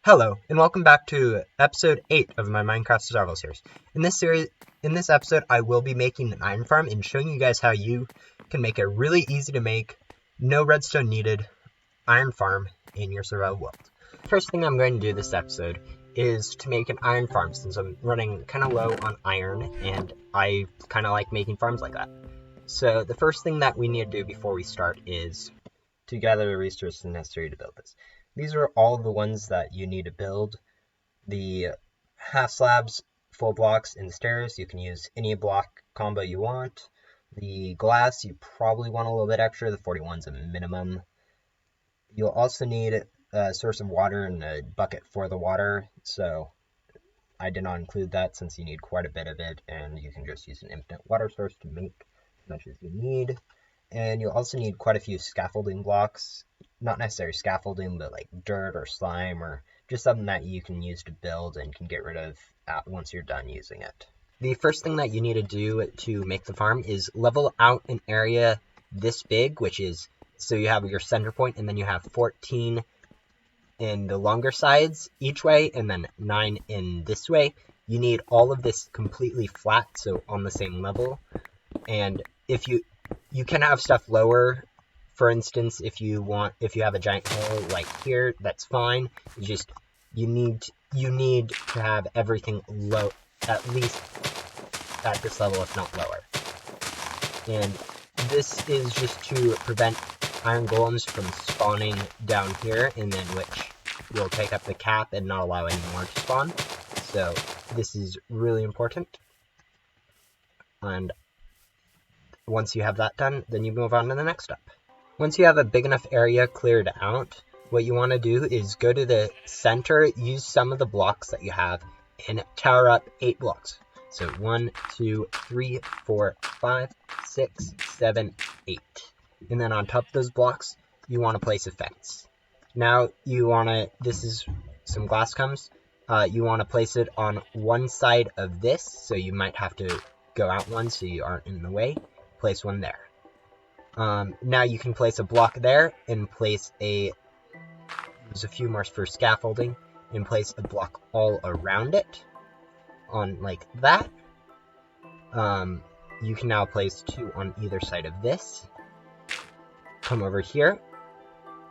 Hello, and welcome back to episode 8 of my Minecraft survival series. In this episode, I will be making an iron farm and showing you guys how you can make a really easy to make, no redstone needed, iron farm in your survival world. First thing I'm going to do this episode is to make an iron farm, since I'm running kind of low on iron, and I kind of like making farms like that. So the first thing that we need to do before we start is to gather the resources necessary to build this. These are all the ones that you need to build. The half slabs, full blocks, and stairs, you can use any block combo you want. The glass, you probably want a little bit extra. The 41's a minimum. You'll also need a source of water and a bucket for the water, so I did not include that since you need quite a bit of it, and you can just use an infinite water source to make as much as you need. And you'll also need quite a few scaffolding blocks. Not necessarily scaffolding, but like dirt or slime or just something that you can use to build and can get rid of once you're done using it. The first thing that you need to do to make the farm is level out an area this big, which is, so you have your center point and then you have 14 in the longer sides each way and then 9 in this way. You need all of this completely flat, so on the same level. And if you can have stuff lower. For instance, if you have a giant hole like here, that's fine. It's just you need to have everything low, at least at this level, if not lower. And this is just to prevent iron golems from spawning down here, and then which will take up the cap and not allow any more to spawn. So this is really important. And once you have that done, then you move on to the next step. Once you have a big enough area cleared out, what you want to do is go to the center, use some of the blocks that you have, and tower up 8 blocks. So 1, 2, 3, 4, 5, 6, 7, 8. And then on top of those blocks, you want to place a fence. Now this is some glass comes, you want to place it on one side of this, so you might have to go out one so you aren't in the way. Place one there. Now you can place a block there and use a few more for scaffolding and place a block all around it on like that. You can now place 2 on either side of this. Come over here,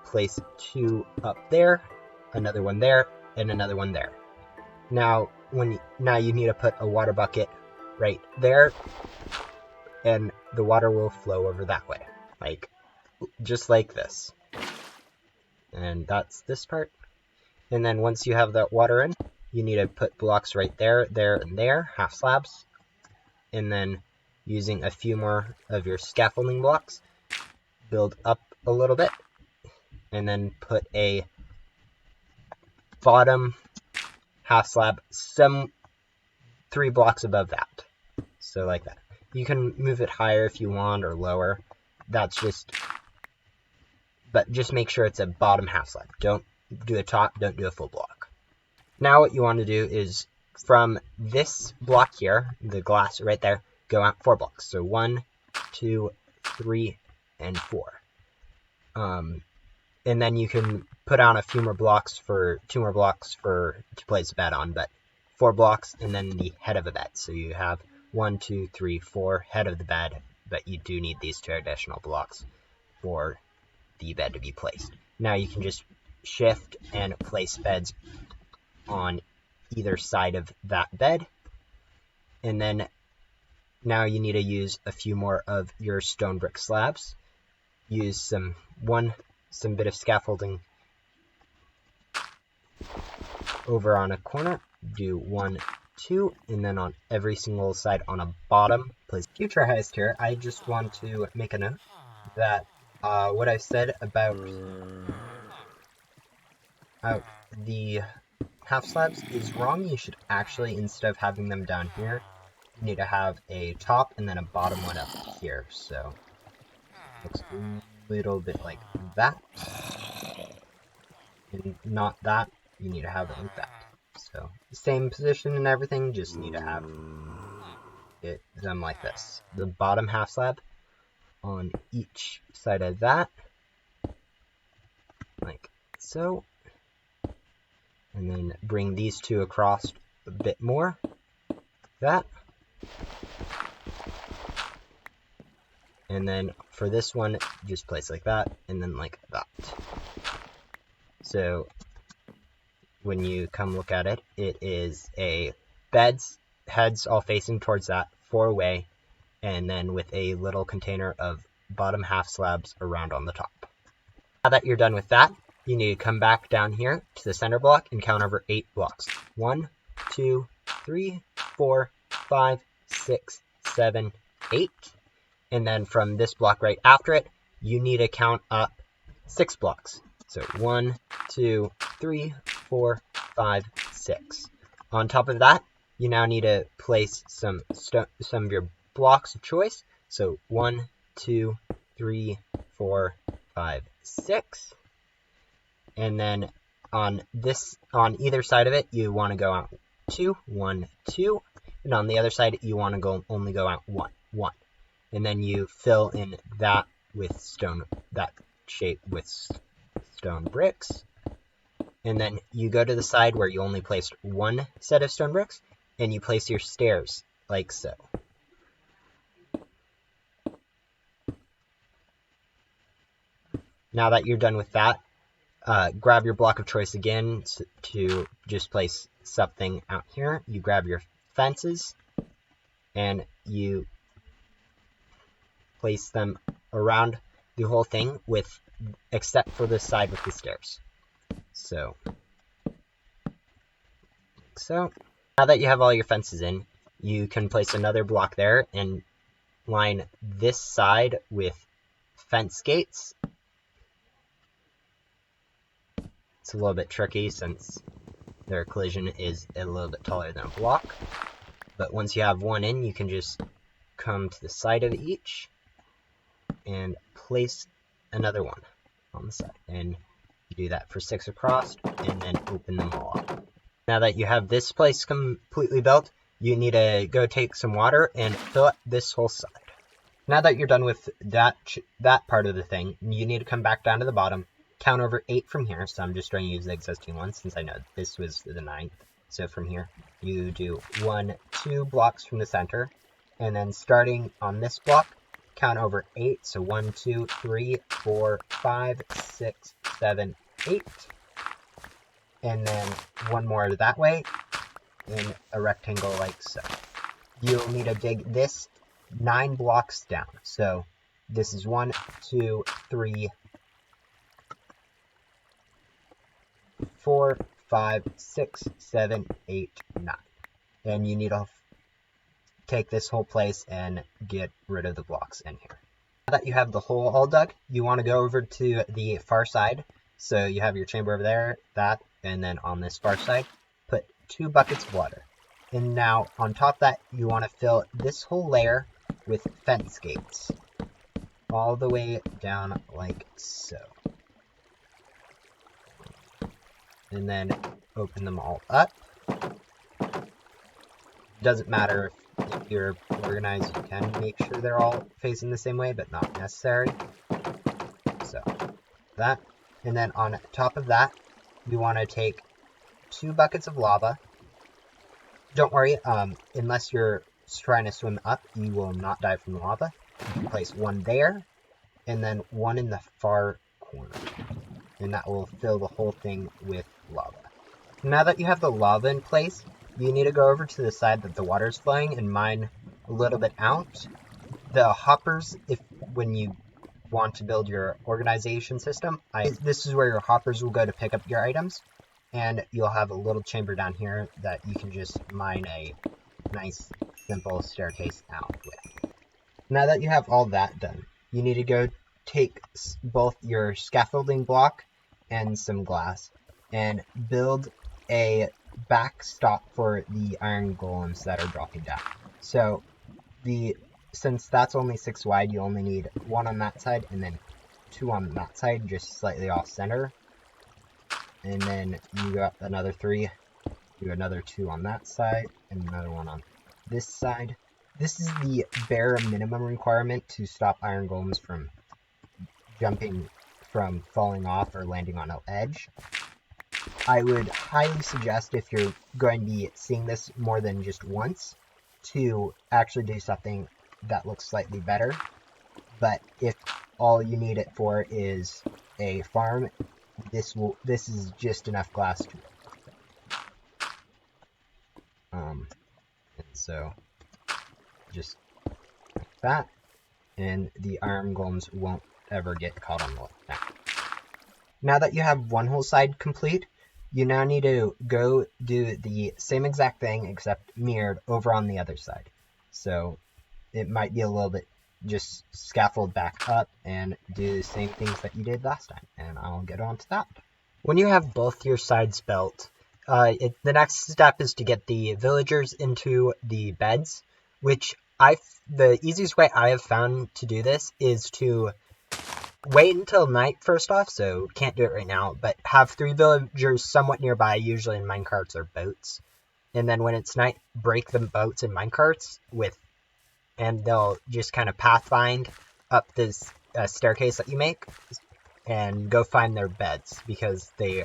place 2 up there, another one there, and another one there. Now you need to put a water bucket right there, and the water will flow over that way, just like this. And that's this part. And then once you have that water in, you need to put blocks right there, there, and there, half slabs. And then using a few more of your scaffolding blocks, build up a little bit, and then put a bottom half slab, 3 blocks above that. So like that. You can move it higher if you want, or lower. But just make sure it's a bottom half slab. Don't do a top, don't do a full block. Now what you want to do is, from this block here, the glass right there, go out 4 blocks. So 1, 2, 3, and 4. And then you can put on a few more blocks 2 more blocks to place a bed on, but 4 blocks and then the head of a bed. So you have 1, 2, 3, 4 head of the bed, but you do need these 2 additional blocks for the bed to be placed. Now you can just shift and place beds on either side of that bed. And then now you need to use a few more of your stone brick slabs. Use some bit of scaffolding over on a corner. Do 1, 2, and then on every single side on a bottom place. Future heist here, I just want to make a note that what I said about the half slabs is wrong. You should actually, instead of having them down here, you need to have a top and then a bottom one up here. So looks a little bit like that, and not that. You need to have it like that. So same position and everything, just need to have them like this. The bottom half slab on each side of that, like so. And then bring these two across a bit more. That. And then for this one, just place like that, and then like that. So when you come look at it, it is a heads all facing towards that, 4-way, and then with a little container of bottom half slabs around on the top. Now that you're done with that, you need to come back down here to the center block and count over 8 blocks. 1, 2, 3, 4, 5, 6, 7, 8. And then from this block right after it, you need to count up 6 blocks. So 1, 2, 3, 4, 5, 6. On top of that, you now need to place some of your blocks of choice. So 1, 2, 3, 4, 5, 6. And then on either side of it, you want to go out 2, 1, 2. And on the other side, you want to only go out 1, 1. And then you fill in that shape with stone bricks. And then you go to the side where you only placed 1 set of stone bricks, and you place your stairs like so. Now that you're done with that, grab your block of choice again to just place something out here. You grab your fences, and you place them around the whole thing except for the side with the stairs. So now that you have all your fences in, you can place another block there and line this side with fence gates. It's a little bit tricky since their collision is a little bit taller than a block. But once you have one in, you can just come to the side of each and place another one on the side. And you do that for 6 across, and then open them all up. Now that you have this place completely built, you need to go take some water and fill up this whole side. Now that you're done with that part of the thing, you need to come back down to the bottom, count over 8 from here. So I'm just going to use the existing one since I know this was the 9th. So from here, you do 1, 2 blocks from the center, and then starting on this block, count over 8. So 1, 2, 3, 4, 5, 6, 7, 8. And then one more that way in a rectangle like so. You'll need to dig this 9 blocks down. So this is 1, 2, 3, 4, 5, 6, 7, 8, 9. And you need to take this whole place and get rid of the blocks in here. Now that you have the hole all dug, you want to go over to the far side. So you have your chamber over there, and then on this far side, put 2 buckets of water. And now on top of that, you want to fill this whole layer with fence gates. All the way down like so. And then open them all up. Doesn't matter if you're organized, you can make sure they're all facing the same way, but not necessary. So that. And then on top of that, you want to take 2 buckets of lava. Don't worry, unless you're trying to swim up, you will not die from the lava. You can place 1 there, and then 1 in the far corner. And that will fill the whole thing with lava. Now that you have the lava in place, you need to go over to the side that the water is flowing and mine a little bit out. The hoppers, when you want to build your organization system, this is where your hoppers will go to pick up your items, and you'll have a little chamber down here that you can just mine a nice simple staircase out with. Now that you have all that done, you need to go take both your scaffolding block and some glass and build a backstop for the iron golems that are dropping down. So since that's only 6 wide, you only need 1 on that side and then 2 on that side, just slightly off center. And then you go up another 3, do another 2 on that side, and another 1 on this side. This is the bare minimum requirement to stop iron golems from falling off or landing on an edge. I would highly suggest, if you're going to be seeing this more than just once, to actually do something that looks slightly better. But if all you need it for is a farm, this is just enough glass to and so just like that, and the iron golems won't ever get caught on the map. Now that you have one whole side complete, you now need to go do the same exact thing except mirrored over on the other side. So it might be a little bit, just scaffold back up and do the same things that you did last time, and I'll get on to that. When you have both your sides built, the next step is to get the villagers into the beds, which the easiest way I have found to do this is to wait until night first off, so can't do it right now, but have 3 villagers somewhat nearby, usually in minecarts or boats, and then when it's night, break the boats and minecarts and they'll just kind of pathfind up this staircase that you make and go find their beds, because they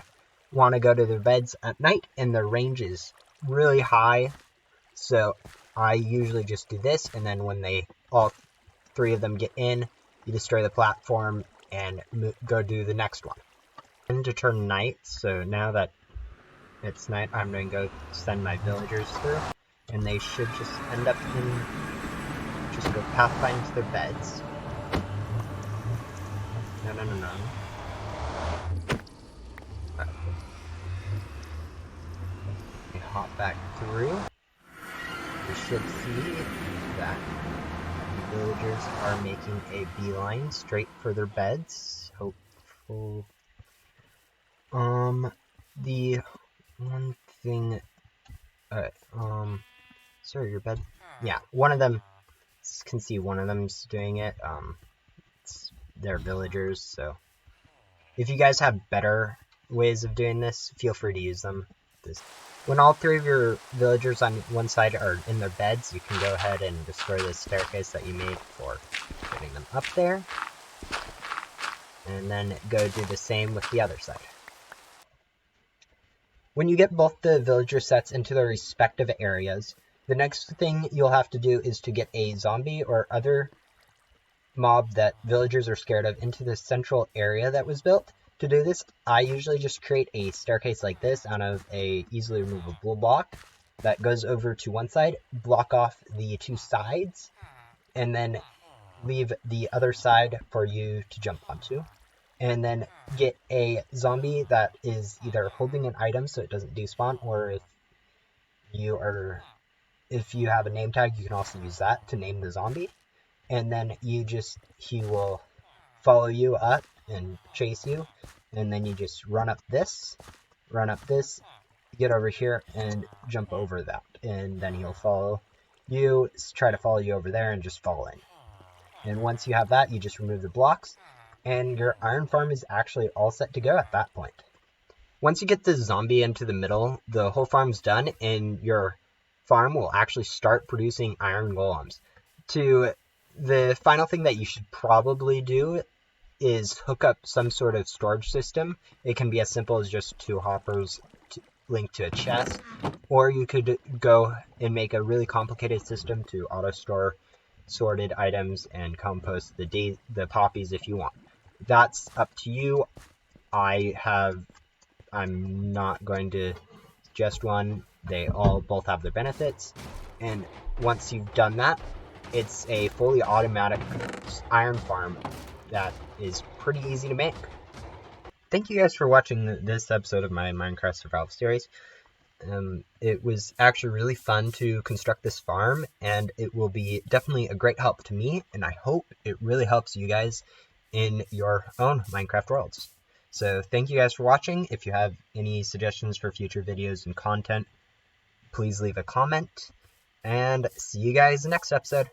want to go to their beds at night and their range is really high. So I usually just do this, and then when all 3 of them get in, you destroy the platform and go do the next one. And to turn night, so now that it's night, I'm going to go send my villagers through, and they should just end up just go pathfind to their beds. No. We hop back through. You should see that the villagers are making a beeline straight for their beds. Hopeful. The one thing. Sorry, your bed. Yeah, one of them. Can see one of them's doing it. They're villagers, so if you guys have better ways of doing this, feel free to use them. When all 3 of your villagers on one side are in their beds, you can go ahead and destroy the staircase that you made for getting them up there, and then go do the same with the other side. When you get both the villager sets into their respective areas, the next thing you'll have to do is to get a zombie or other mob that villagers are scared of into the central area that was built. To do this, I usually just create a staircase like this out of a easily removable block that goes over to one side, block off the 2 sides, and then leave the other side for you to jump onto. And then get a zombie that is either holding an item so it doesn't despawn, or if you have a name tag, you can also use that to name the zombie. And then he will follow you up and chase you, and then you just run up this, get over here and jump over that, and then he'll follow you, try to follow you over there, and just fall in. And once you have that, you just remove the blocks, and your iron farm is actually all set to go at that point. Once you get the zombie into the middle, the whole farm's done, and your farm will actually start producing iron golems. The final thing that you should probably do is hook up some sort of storage system. It can be as simple as just 2 hoppers linked to a chest, or you could go and make a really complicated system to auto-store sorted items and compost the poppies if you want. That's up to you. I'm not going to suggest one. They both have their benefits, and once you've done that, it's a fully automatic iron farm that is pretty easy to make. Thank you guys for watching this episode of my Minecraft Survival series. It was actually really fun to construct this farm, and it will be definitely a great help to me, and I hope it really helps you guys in your own Minecraft worlds. So thank you guys for watching. If you have any suggestions for future videos and content, please leave a comment, and see you guys next episode.